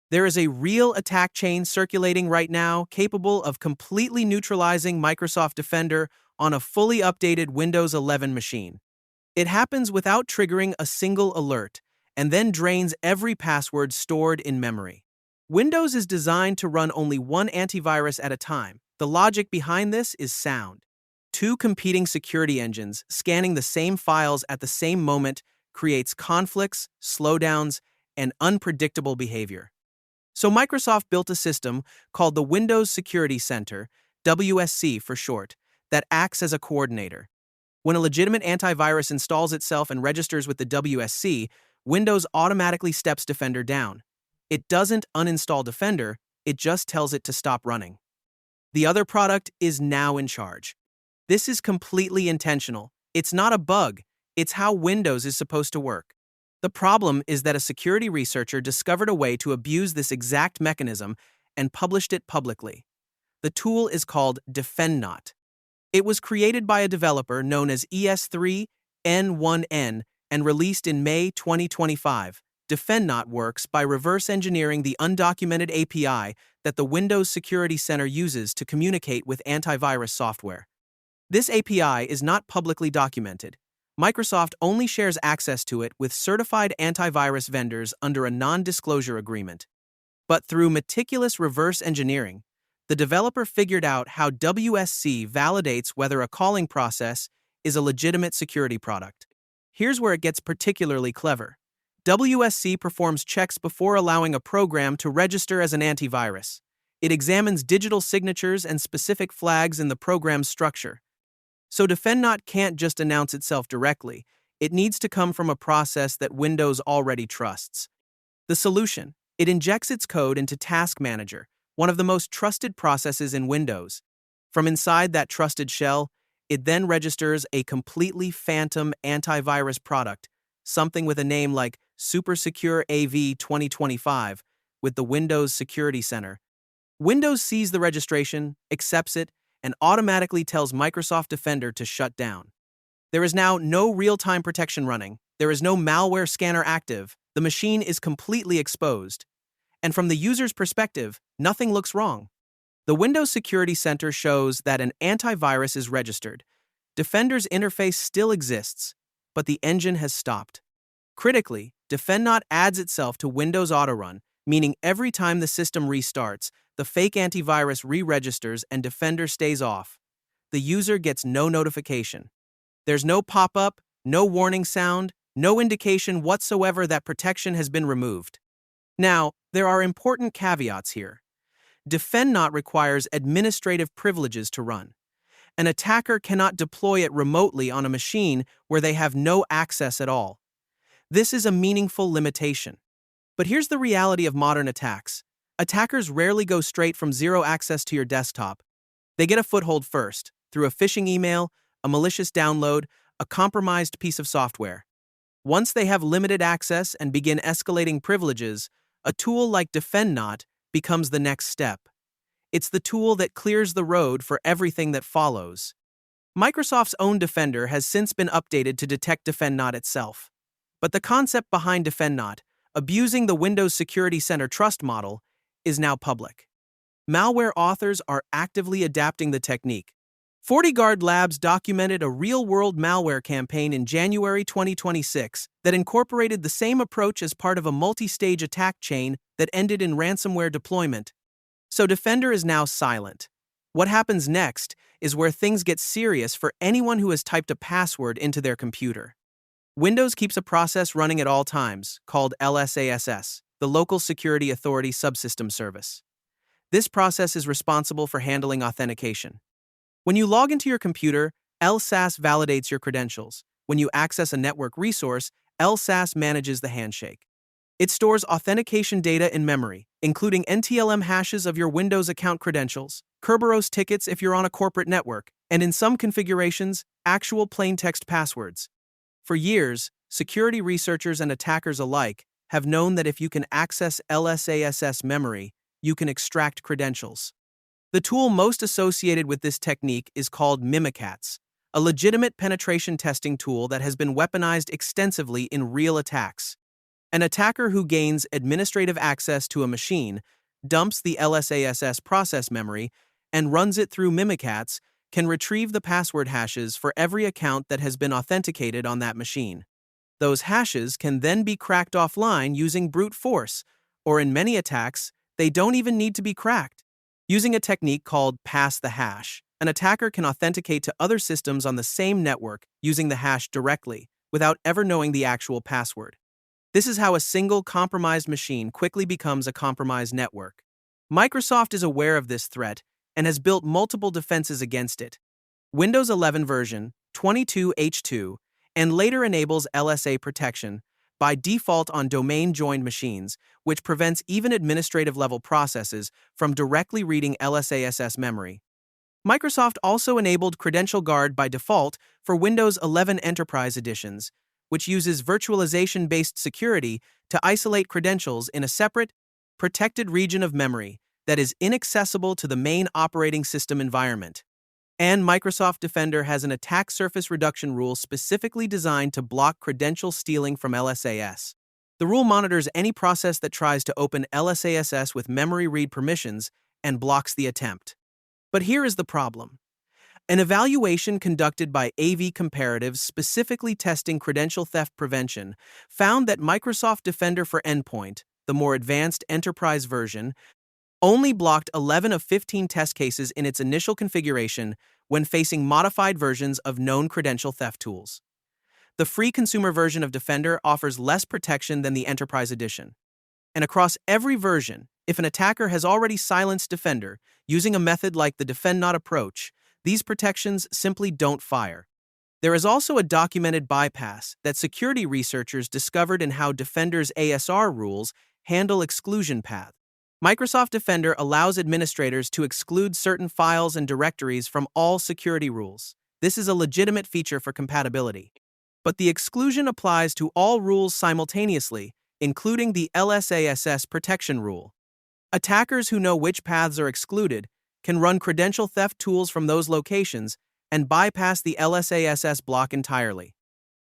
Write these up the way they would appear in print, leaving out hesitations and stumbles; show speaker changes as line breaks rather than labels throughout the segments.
There is a real attack chain circulating right now capable of completely neutralizing Microsoft Defender on a fully updated Windows 11 machine. It happens without triggering a single alert, and then drains every password stored in memory. Windows is designed to run only one antivirus at a time. The logic behind this is sound. Two competing security engines scanning the same files at the same moment creates conflicts, slowdowns, and unpredictable behavior. So Microsoft built a system called the Windows Security Center, WSC for short, that acts as a coordinator. When a legitimate antivirus installs itself and registers with the WSC, Windows automatically steps Defender down. It doesn't uninstall Defender, it just tells it to stop running. The other product is now in charge. This is completely intentional. It's not a bug, it's how Windows is supposed to work. The problem is that a security researcher discovered a way to abuse this exact mechanism and published it publicly. The tool is called DefendNot. It was created by a developer known as ES3N1N and released in May 2025. DefendNot works by reverse engineering the undocumented API that the Windows Security Center uses to communicate with antivirus software. This API is not publicly documented. Microsoft only shares access to it with certified antivirus vendors under a non-disclosure agreement. But through meticulous reverse engineering, the developer figured out how WSC validates whether a calling process is a legitimate security product. Here's where it gets particularly clever. WSC performs checks before allowing a program to register as an antivirus. It examines digital signatures and specific flags in the program's structure. So DefendNot can't just announce itself directly. It needs to come from a process that Windows already trusts. The solution: it injects its code into Task Manager, one of the most trusted processes in Windows. From inside that trusted shell, it then registers a completely phantom antivirus product, something with a name like Super Secure AV 2025, with the Windows Security Center. Windows sees the registration, accepts it, and automatically tells Microsoft Defender to shut down. There is now no real-time protection running. There is no malware scanner active. The machine is completely exposed. And from the user's perspective, nothing looks wrong. The Windows Security Center shows that an antivirus is registered. Defender's interface still exists, but the engine has stopped. Critically, DefendNot adds itself to Windows Autorun, meaning every time the system restarts, the fake antivirus re-registers and Defender stays off. The user gets no notification. There's no pop-up, no warning sound, no indication whatsoever that protection has been removed. Now, there are important caveats here. DefendNot requires administrative privileges to run. An attacker cannot deploy it remotely on a machine where they have no access at all. This is a meaningful limitation. But here's the reality of modern attacks. Attackers rarely go straight from zero access to your desktop. They get a foothold first, through a phishing email, a malicious download, a compromised piece of software. Once they have limited access and begin escalating privileges, a tool like DefendNot becomes the next step. It's the tool that clears the road for everything that follows. Microsoft's own Defender has since been updated to detect DefendNot itself. But the concept behind DefendNot, abusing the Windows Security Center trust model, is now public. Malware authors are actively adapting the technique. FortiGuard Labs documented a real-world malware campaign in January 2026 that incorporated the same approach as part of a multi-stage attack chain that ended in ransomware deployment. So Defender is now silent. What happens next is where things get serious for anyone who has typed a password into their computer. Windows keeps a process running at all times, called LSASS, the Local Security Authority Subsystem Service. This process is responsible for handling authentication. When you log into your computer, LSASS validates your credentials. When you access a network resource, LSASS manages the handshake. It stores authentication data in memory, including NTLM hashes of your Windows account credentials, Kerberos tickets if you're on a corporate network, and in some configurations, actual plain-text passwords. For years, security researchers and attackers alike have known that if you can access LSASS memory, you can extract credentials. The tool most associated with this technique is called Mimikatz, a legitimate penetration testing tool that has been weaponized extensively in real attacks. An attacker who gains administrative access to a machine, dumps the LSASS process memory, and runs it through Mimikatz can retrieve the password hashes for every account that has been authenticated on that machine. Those hashes can then be cracked offline using brute force, or in many attacks, they don't even need to be cracked. Using a technique called pass the hash, an attacker can authenticate to other systems on the same network using the hash directly, without ever knowing the actual password. This is how a single compromised machine quickly becomes a compromised network. Microsoft is aware of this threat and has built multiple defenses against it. Windows 11 version 22H2 and later enables LSA protection by default on domain-joined machines, which prevents even administrative-level processes from directly reading LSASS memory. Microsoft also enabled Credential Guard by default for Windows 11 Enterprise editions, which uses virtualization-based security to isolate credentials in a separate, protected region of memory that is inaccessible to the main operating system environment. And Microsoft Defender has an attack surface reduction rule specifically designed to block credential stealing from LSAS. The rule monitors any process that tries to open LSASS with memory read permissions and blocks the attempt. But here is the problem. An evaluation conducted by AV Comparatives specifically testing credential theft prevention found that Microsoft Defender for Endpoint, the more advanced enterprise version, only blocked 11 of 15 test cases in its initial configuration when facing modified versions of known credential theft tools. The free consumer version of Defender offers less protection than the Enterprise Edition. And across every version, if an attacker has already silenced Defender using a method like the Defend Not approach, these protections simply don't fire. There is also a documented bypass that security researchers discovered in how Defender's ASR rules handle exclusion paths. Microsoft Defender allows administrators to exclude certain files and directories from all security rules. This is a legitimate feature for compatibility. But the exclusion applies to all rules simultaneously, including the LSASS protection rule. Attackers who know which paths are excluded can run credential theft tools from those locations and bypass the LSASS block entirely.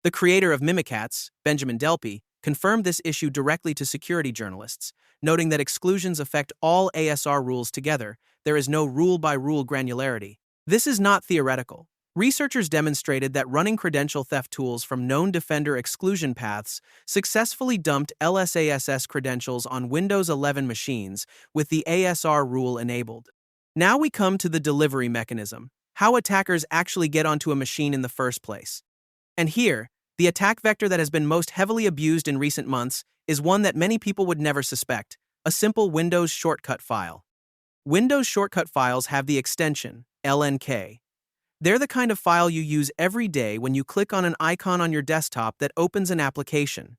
The creator of Mimikatz, Benjamin Delpy, confirmed this issue directly to security journalists, noting that exclusions affect all ASR rules together. There is no rule-by-rule granularity. This is not theoretical. Researchers demonstrated that running credential theft tools from known Defender exclusion paths successfully dumped LSASS credentials on Windows 11 machines with the ASR rule enabled. Now we come to the delivery mechanism, how attackers actually get onto a machine in the first place. And here, the attack vector that has been most heavily abused in recent months is one that many people would never suspect: a simple Windows shortcut file. Windows shortcut files have the extension LNK. They're the kind of file you use every day when you click on an icon on your desktop that opens an application.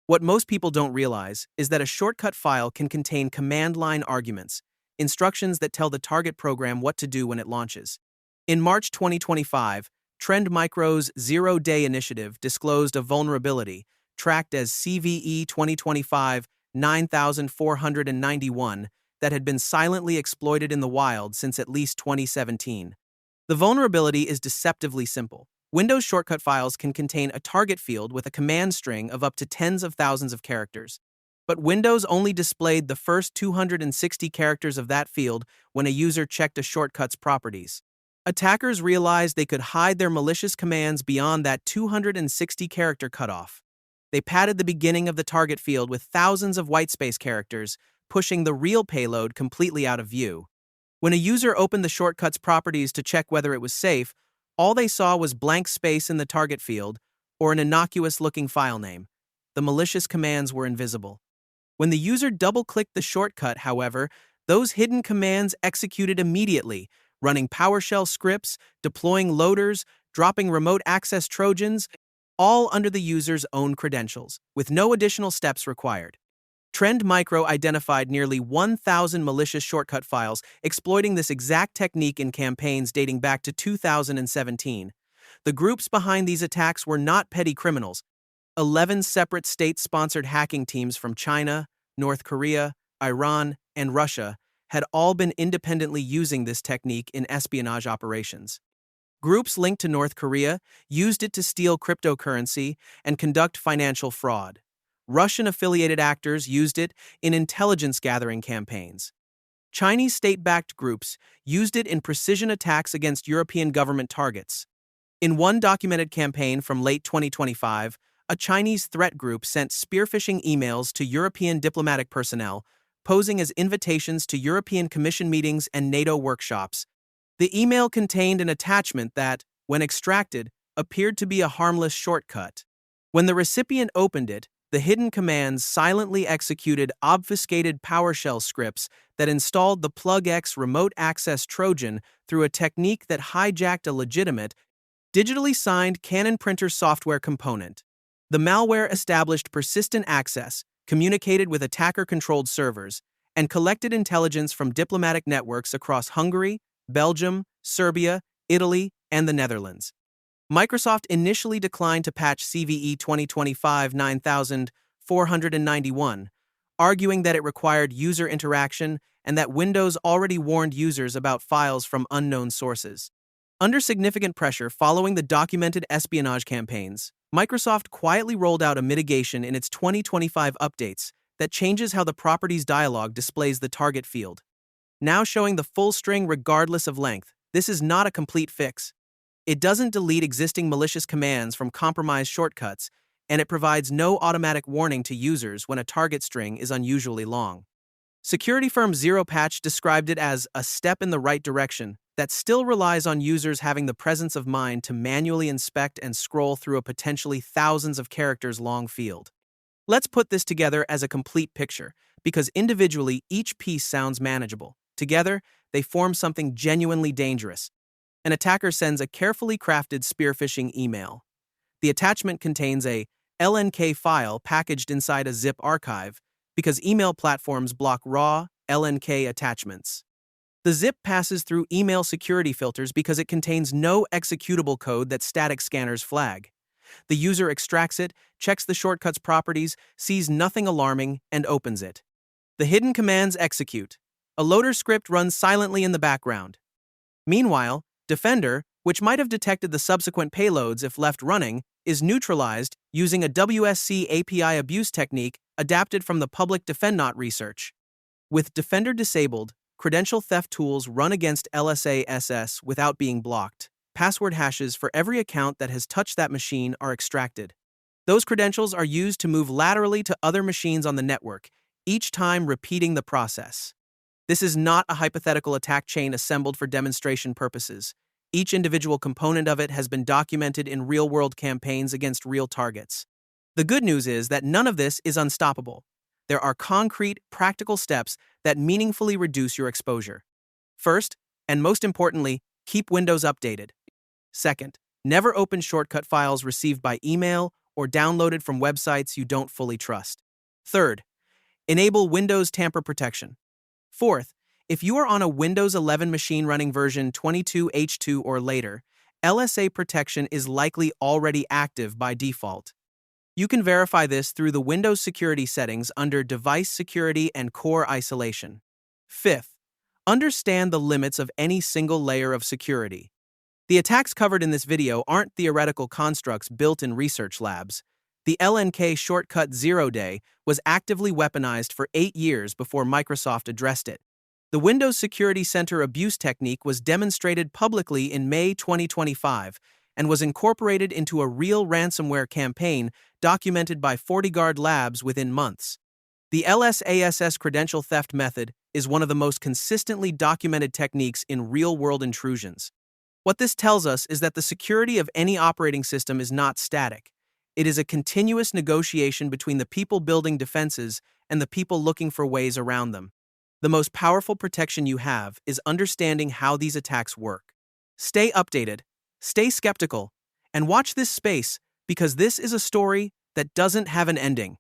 What most people don't realize is that a shortcut file can contain command line arguments, instructions that tell the target program what to do when it launches. In March 2025, Trend Micro's Zero-Day Initiative disclosed a vulnerability, tracked as CVE 2025-9491, that had been silently exploited in the wild since at least 2017. The vulnerability is deceptively simple. Windows shortcut files can contain a target field with a command string of up to tens of thousands of characters. But Windows only displayed the first 260 characters of that field when a user checked a shortcut's properties. Attackers realized they could hide their malicious commands beyond that 260-character cutoff. They padded the beginning of the target field with thousands of whitespace characters, pushing the real payload completely out of view. When a user opened the shortcut's properties to check whether it was safe, all they saw was blank space in the target field or an innocuous-looking file name. The malicious commands were invisible. When the user double-clicked the shortcut, however, those hidden commands executed immediately, running PowerShell scripts, deploying loaders, dropping remote access Trojans, all under the user's own credentials, with no additional steps required. Trend Micro identified nearly 1,000 malicious shortcut files exploiting this exact technique in campaigns dating back to 2017. The groups behind these attacks were not petty criminals. 11 separate state-sponsored hacking teams from China, North Korea, Iran, and Russia had all been independently using this technique in espionage operations. Groups linked to North Korea used it to steal cryptocurrency and conduct financial fraud. Russian-affiliated actors used it in intelligence-gathering campaigns. Chinese state-backed groups used it in precision attacks against European government targets. In one documented campaign from late 2025, a Chinese threat group sent spear-phishing emails to European diplomatic personnel, posing as invitations to European Commission meetings and NATO workshops. The email contained an attachment that, when extracted, appeared to be a harmless shortcut. When the recipient opened it, the hidden commands silently executed obfuscated PowerShell scripts that installed the PlugX remote access Trojan through a technique that hijacked a legitimate, digitally signed Canon printer software component. The malware established persistent access, communicated with attacker-controlled servers, and collected intelligence from diplomatic networks across Hungary, Belgium, Serbia, Italy, and the Netherlands. Microsoft initially declined to patch CVE 2025-9491, arguing that it required user interaction and that Windows already warned users about files from unknown sources. Under significant pressure following the documented espionage campaigns, Microsoft quietly rolled out a mitigation in its 2025 updates that changes how the properties dialog displays the target field. Now showing the full string regardless of length, this is not a complete fix. It doesn't delete existing malicious commands from compromised shortcuts, and it provides no automatic warning to users when a target string is unusually long. Security firm ZeroPatch described it as a step in the right direction that still relies on users having the presence of mind to manually inspect and scroll through a potentially thousands of characters long field. Let's put this together as a complete picture, because individually each piece sounds manageable. Together, they form something genuinely dangerous. An attacker sends a carefully crafted spear-phishing email. The attachment contains a LNK file packaged inside a zip archive because email platforms block raw LNK attachments. The zip passes through email security filters because it contains no executable code that static scanners flag. The user extracts it, checks the shortcut's properties, sees nothing alarming, and opens it. The hidden commands execute. A loader script runs silently in the background. Meanwhile, Defender, which might have detected the subsequent payloads if left running, is neutralized using a WSC API abuse technique adapted from the public DefendNot research. With Defender disabled, credential theft tools run against LSASS without being blocked. Password hashes for every account that has touched that machine are extracted. Those credentials are used to move laterally to other machines on the network, each time repeating the process. This is not a hypothetical attack chain assembled for demonstration purposes. Each individual component of it has been documented in real-world campaigns against real targets. The good news is that none of this is unstoppable. There are concrete, practical steps that meaningfully reduce your exposure. First, and most importantly, keep Windows updated. Second, never open shortcut files received by email or downloaded from websites you don't fully trust. Third, enable Windows tamper protection. Fourth, if you are on a Windows 11 machine running version 22H2 or later, LSA protection is likely already active by default. You can verify this through the Windows security settings under Device Security and Core Isolation. Fifth, understand the limits of any single layer of security. The attacks covered in this video aren't theoretical constructs built in research labs. The LNK shortcut 0-day was actively weaponized for 8 years before Microsoft addressed it. The Windows Security Center abuse technique was demonstrated publicly in May 2025 and was incorporated into a real ransomware campaign documented by FortiGuard Labs within months. The LSASS credential theft method is one of the most consistently documented techniques in real-world intrusions. What this tells us is that the security of any operating system is not static. It is a continuous negotiation between the people building defenses and the people looking for ways around them. The most powerful protection you have is understanding how these attacks work. Stay updated, stay skeptical, and watch this space because this is a story that doesn't have an ending.